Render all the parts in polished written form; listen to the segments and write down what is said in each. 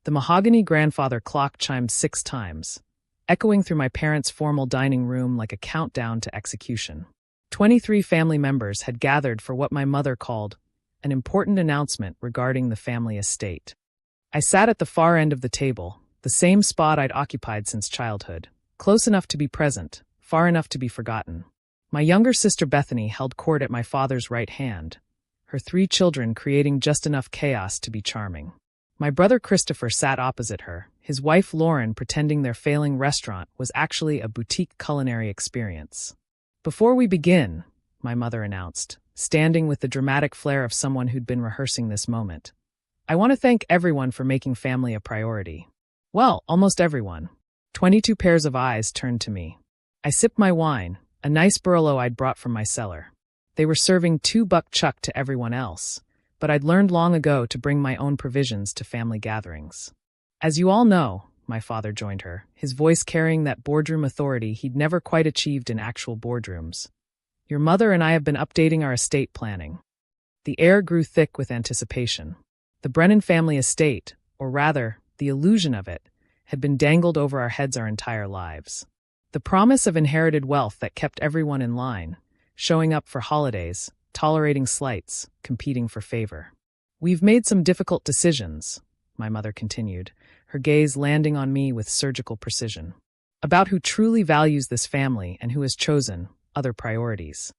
The mahogany grandfather clock chimed 6 times, echoing through my parents' formal dining room like a countdown to execution. 23 family members had gathered for what my mother called an important announcement regarding the family estate. I sat at the far end of the table, the same spot I'd occupied since childhood, close enough to be present, far enough to be forgotten. My younger sister Bethany held court at my father's right hand, her 3 children creating just enough chaos to be charming. My brother Christopher sat opposite her, his wife Lauren pretending their failing restaurant was actually a boutique culinary experience. "Before we begin," my mother announced, standing with the dramatic flair of someone who'd been rehearsing this moment, "I want to thank everyone for making family a priority." Well, almost everyone. 22 pairs of eyes turned to me. I sipped my wine, a nice Barolo I'd brought from my cellar. They were serving $2 chuck to everyone else, but I'd learned long ago to bring my own provisions to family gatherings. "As you all know," my father joined her, his voice carrying that boardroom authority he'd never quite achieved in actual boardrooms, "your mother and I have been updating our estate planning." The air grew thick with anticipation. The Brennan family estate, or rather, the illusion of it, had been dangled over our heads our entire lives. The promise of inherited wealth that kept everyone in line, showing up for holidays, tolerating slights, competing for favor. "We've made some difficult decisions," my mother continued, her gaze landing on me with surgical precision, "about who truly values this family and who has chosen other priorities."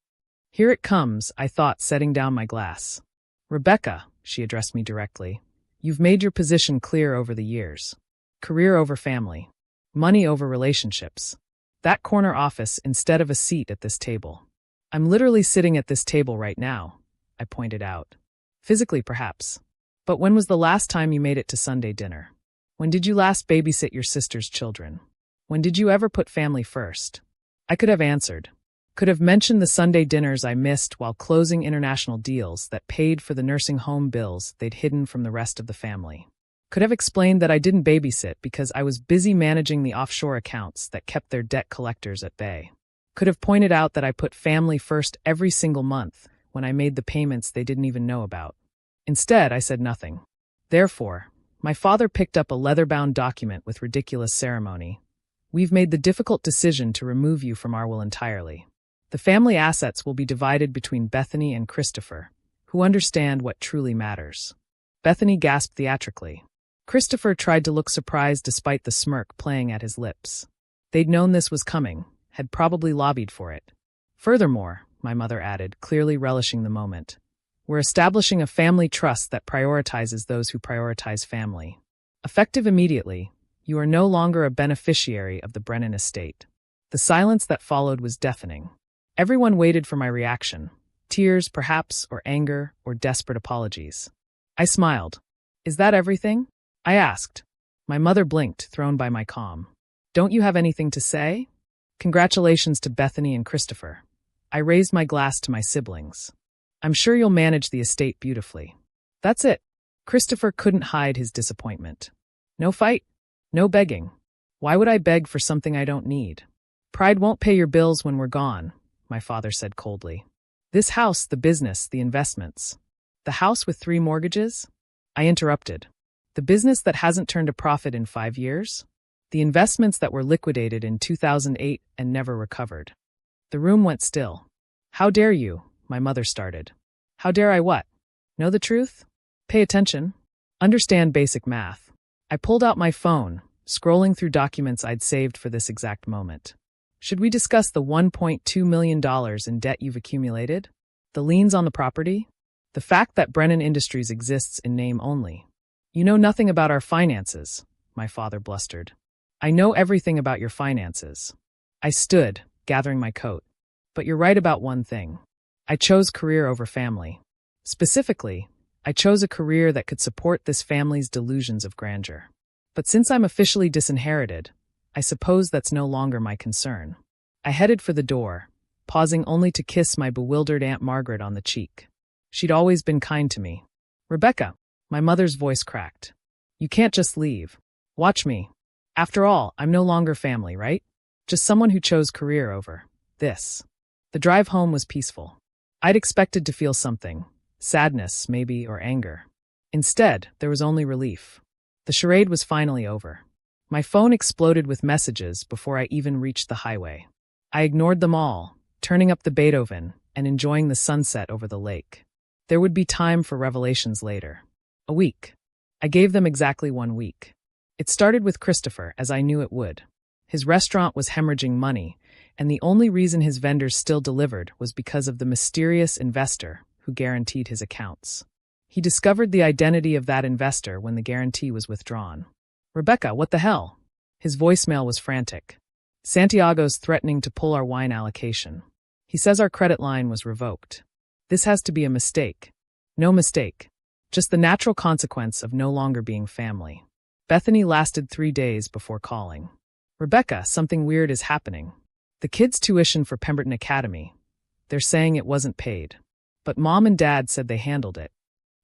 "Here it comes," I thought, setting down my glass. "Rebecca," she addressed me directly, "you've made your position clear over the years. Career over family. Money over relationships. That corner office instead of a seat at this table. I'm literally sitting at this table right now," I pointed out. "Physically, perhaps. But when was the last time you made it to Sunday dinner? When did you last babysit your sister's children? When did you ever put family first?" I could have answered. Could have mentioned the Sunday dinners I missed while closing international deals that paid for the nursing home bills they'd hidden from the rest of the family. Could have explained that I didn't babysit because I was busy managing the offshore accounts that kept their debt collectors at bay. Could have pointed out that I put family first every single month when I made the payments they didn't even know about. Instead, I said nothing. Therefore, my father picked up a leather-bound document with ridiculous ceremony. "We've made the difficult decision to remove you from our will entirely. The family assets will be divided between Bethany and Christopher, who understand what truly matters." Bethany gasped theatrically. Christopher tried to look surprised despite the smirk playing at his lips. They'd known this was coming, had probably lobbied for it. "Furthermore," my mother added, clearly relishing the moment, "we're establishing a family trust that prioritizes those who prioritize family. Effective immediately, you are no longer a beneficiary of the Brennan estate." The silence that followed was deafening. Everyone waited for my reaction. Tears, perhaps, or anger, or desperate apologies. I smiled. "Is that everything?" I asked. My mother blinked, thrown by my calm. "Don't you have anything to say?" "Congratulations to Bethany and Christopher." I raised my glass to my siblings. "I'm sure you'll manage the estate beautifully." "That's it." Christopher couldn't hide his disappointment. "No fight? No begging. Why would I beg for something I don't need?" "Pride won't pay your bills when we're gone," my father said coldly. "This house, the business, the investments." "The house with 3 mortgages?" I interrupted. "The business that hasn't turned a profit in 5 years? The investments that were liquidated in 2008 and never recovered?" The room went still. "How dare you?" my mother started. "How dare I what? Know the truth? Pay attention? Understand basic math?" I pulled out my phone, scrolling through documents I'd saved for this exact moment. "Should we discuss the $1.2 million in debt you've accumulated? The liens on the property? The fact that Brennan Industries exists in name only? You know nothing about our finances," my father blustered. "I know everything about your finances." I stood, gathering my coat. "But you're right about one thing. I chose career over family. Specifically, I chose a career that could support this family's delusions of grandeur. But since I'm officially disinherited, I suppose that's no longer my concern." I headed for the door, pausing only to kiss my bewildered Aunt Margaret on the cheek. She'd always been kind to me. "Rebecca," my mother's voice cracked. "You can't just leave. Watch me. After all, I'm no longer family, right? Just someone who chose career over this." The drive home was peaceful. I'd expected to feel something, sadness maybe, or anger. Instead, there was only relief. The charade was finally over. My phone exploded with messages before I even reached the highway. I ignored them all, turning up the Beethoven and enjoying the sunset over the lake. There would be time for revelations later. A week. I gave them exactly 1 week. It started with Christopher, as I knew it would. His restaurant was hemorrhaging money, and the only reason his vendors still delivered was because of the mysterious investor who guaranteed his accounts. He discovered the identity of that investor when the guarantee was withdrawn. "Rebecca, what the hell?" His voicemail was frantic. "Santiago's threatening to pull our wine allocation. He says our credit line was revoked. This has to be a mistake." "No mistake. Just the natural consequence of no longer being family." Bethany lasted 3 days before calling. "Rebecca, something weird is happening. The kids' tuition for Pemberton Academy. They're saying it wasn't paid. But Mom and Dad said they handled it."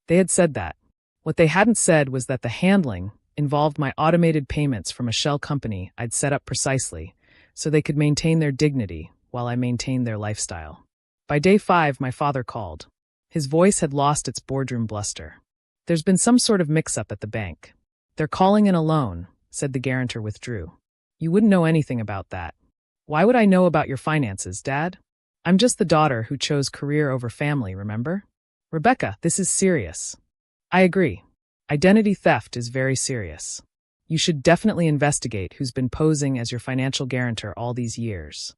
They had said that. What they hadn't said was that the handling involved my automated payments from a shell company I'd set up precisely so they could maintain their dignity while I maintained their lifestyle. By day 5, my father called. His voice had lost its boardroom bluster. "There's been some sort of mix-up at the bank. They're calling in a loan," said the guarantor withdrew. "You wouldn't know anything about that." "Why would I know about your finances, Dad? I'm just the daughter who chose career over family, remember?" "Rebecca, this is serious." "I agree. Identity theft is very serious. You should definitely investigate who's been posing as your financial guarantor all these years."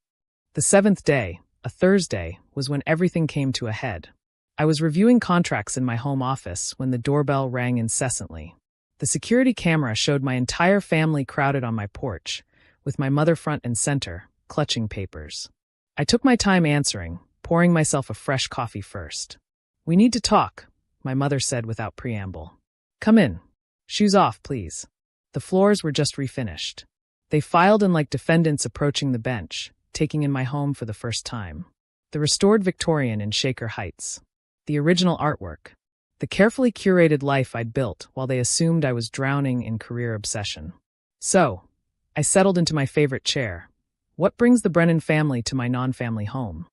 The 7th day, a Thursday, was when everything came to a head. I was reviewing contracts in my home office when the doorbell rang incessantly. The security camera showed my entire family crowded on my porch, with my mother front and center, clutching papers. I took my time answering, pouring myself a fresh coffee first. "We need to talk," my mother said without preamble. "Come in. Shoes off, please." The floors were just refinished. They filed in like defendants approaching the bench, taking in my home for the first time. The restored Victorian in Shaker Heights. The original artwork. The carefully curated life I'd built while they assumed I was drowning in career obsession. So, I settled into my favorite chair. What brings the Brennan family to my non-family home?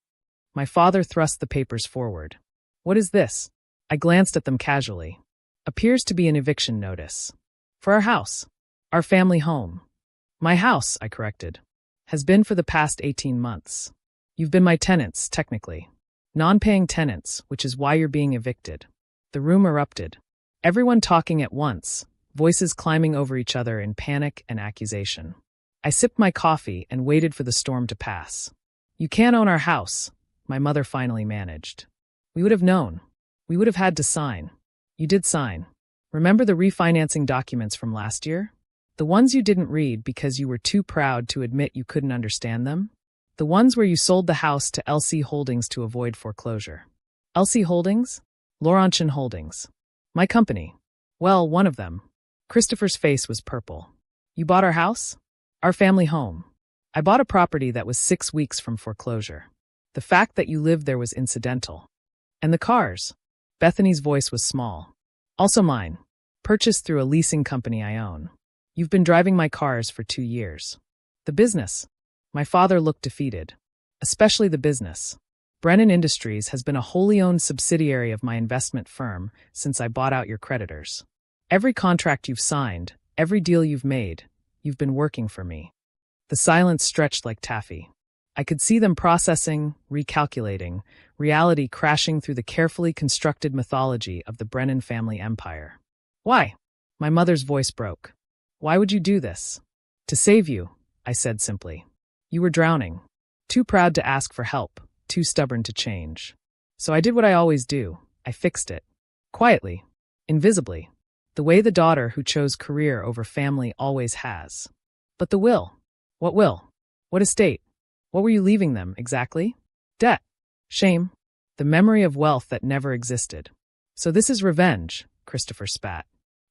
My father thrust the papers forward. "What is this?" I glanced at them casually. "Appears to be an eviction notice. For our house. Our family home." "My house," I corrected, "has been for the past 18 months. You've been my tenants, technically. Non-paying tenants, which is why you're being evicted." The room erupted. Everyone talking at once, voices climbing over each other in panic and accusation. I sipped my coffee and waited for the storm to pass. "You can't own our house," my mother finally managed. "We would have known. We would have had to sign." "You did sign. Remember the refinancing documents from last year? The ones you didn't read because you were too proud to admit you couldn't understand them? The ones where you sold the house to LC Holdings to avoid foreclosure." "LC Holdings?" "Laurentian Holdings. My company." "Well, one of them." Christopher's face was purple. "You bought our house?" "Our family home. I bought a property that was 6 weeks from foreclosure. The fact that you lived there was incidental." "And the cars?" Bethany's voice was small. "Also mine. Purchased through a leasing company I own. You've been driving my cars for 2 years." "The business?" My father looked defeated. "Especially the business. Brennan Industries has been a wholly owned subsidiary of my investment firm since I bought out your creditors. Every contract you've signed, every deal you've made, you've been working for me." The silence stretched like taffy. I could see them processing, recalculating, reality crashing through the carefully constructed mythology of the Brennan family empire. "Why?" My mother's voice broke. "Why would you do this?" "To save you," I said simply. "You were drowning. Too proud to ask for help, too stubborn to change. So I did what I always do. I fixed it. Quietly. Invisibly. The way the daughter who chose career over family always has." "But the will? What will? What estate? What were you leaving them, exactly?" "Debt. Shame. The memory of wealth that never existed." "So this is revenge," Christopher spat.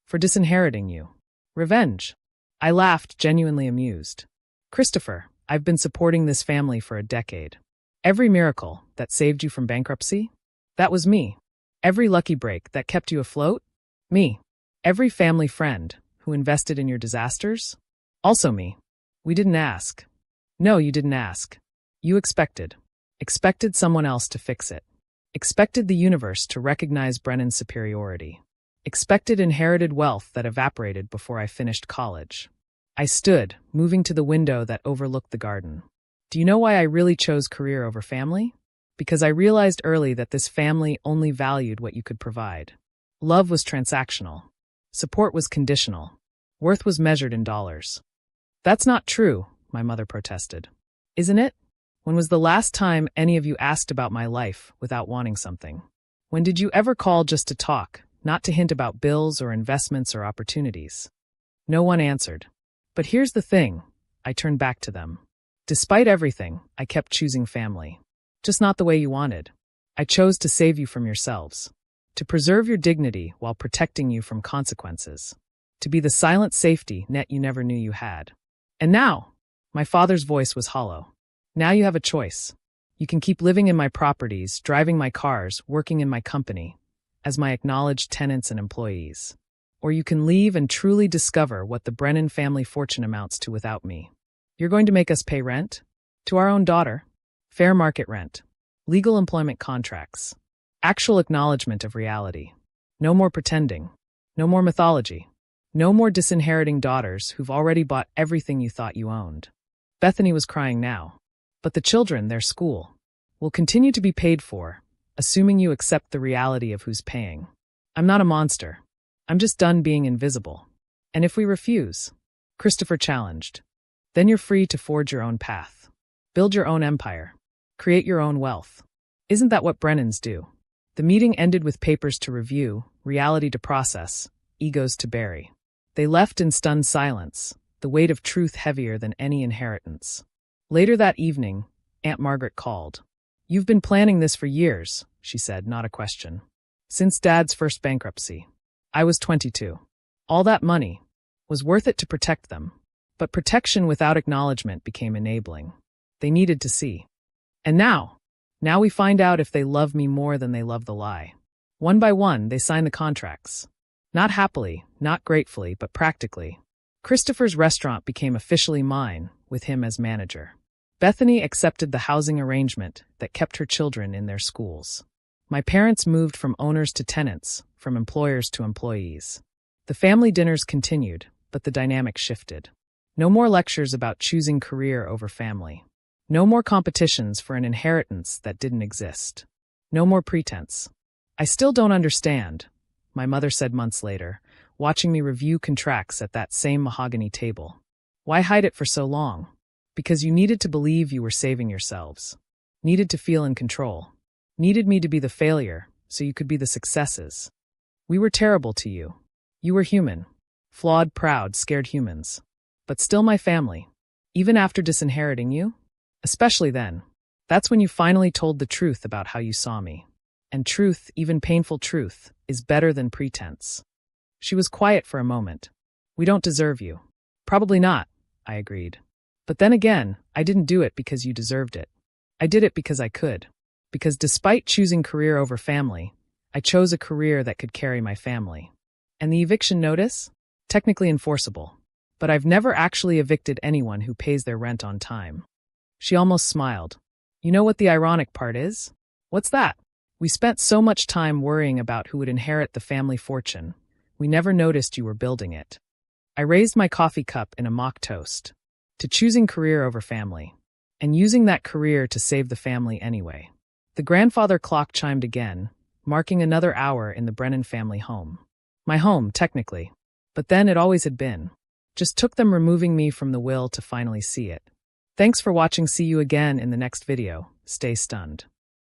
"For disinheriting you." "Revenge?" I laughed, genuinely amused. "Christopher, I've been supporting this family for a decade. Every miracle that saved you from bankruptcy? That was me. Every lucky break that kept you afloat? Me. Every family friend who invested in your disasters? Also me. We didn't ask." "No, you didn't ask. You expected. Expected someone else to fix it. Expected the universe to recognize Brennan's superiority. Expected inherited wealth that evaporated before I finished college. I stood, moving to the window that overlooked the garden. Do you know why I really chose career over family? Because I realized early that this family only valued what you could provide. Love was transactional. Support was conditional. Worth was measured in dollars. That's not true, my mother protested. Isn't it? When was the last time any of you asked about my life without wanting something? When did you ever call just to talk, not to hint about bills or investments or opportunities? No one answered. But here's the thing, I turned back to them. Despite everything, I kept choosing family. Just not the way you wanted. I chose to save you from yourselves. To preserve your dignity while protecting you from consequences. To be the silent safety net you never knew you had. And now, my father's voice was hollow. Now you have a choice. You can keep living in my properties, driving my cars, working in my company, as my acknowledged tenants and employees. Or you can leave and truly discover what the Brennan family fortune amounts to without me. You're going to make us pay rent? To our own daughter? Fair market rent. Legal employment contracts. Actual acknowledgement of reality. No more pretending. No more mythology. No more disinheriting daughters who've already bought everything you thought you owned. Bethany was crying now. But the children, their school, will continue to be paid for, assuming you accept the reality of who's paying. I'm not a monster. I'm just done being invisible. And if we refuse, Christopher challenged, then you're free to forge your own path. Build your own empire. Create your own wealth. Isn't that what Brennans do? The meeting ended with papers to review, reality to process, egos to bury. They left in stunned silence, the weight of truth heavier than any inheritance. Later that evening, Aunt Margaret called. You've been planning this for years, she said, not a question. Since Dad's first bankruptcy. I was 22. All that money was worth it to protect them. But protection without acknowledgement became enabling. They needed to see. And now we find out if they love me more than they love the lie. One by one, they sign the contracts. Not happily, not gratefully, but practically. Christopher's restaurant became officially mine, with him as manager. Bethany accepted the housing arrangement that kept her children in their schools. My parents moved from owners to tenants, from employers to employees. The family dinners continued, but the dynamic shifted. No more lectures about choosing career over family. No more competitions for an inheritance that didn't exist. No more pretense. I still don't understand, my mother said months later, watching me review contracts at that same mahogany table. Why hide it for so long? Because you needed to believe you were saving yourselves. Needed to feel in control. Needed me to be the failure, so you could be the successes. We were terrible to you. You were human. Flawed, proud, scared humans. But still my family. Even after disinheriting you? Especially then. That's when you finally told the truth about how you saw me. And truth, even painful truth, is better than pretense. She was quiet for a moment. We don't deserve you. Probably not, I agreed. But then again, I didn't do it because you deserved it. I did it because I could. Because despite choosing career over family, I chose a career that could carry my family. And the eviction notice? Technically enforceable. But I've never actually evicted anyone who pays their rent on time. She almost smiled. You know what the ironic part is? What's that? We spent so much time worrying about who would inherit the family fortune. We never noticed you were building it. I raised my coffee cup in a mock toast to choosing career over family, and using that career to save the family anyway. The grandfather clock chimed again, marking another hour in the Brennan family home. My home, technically. But then it always had been. Just took them removing me from the will to finally see it. Thanks for watching. See you again in the next video. Stay stunned.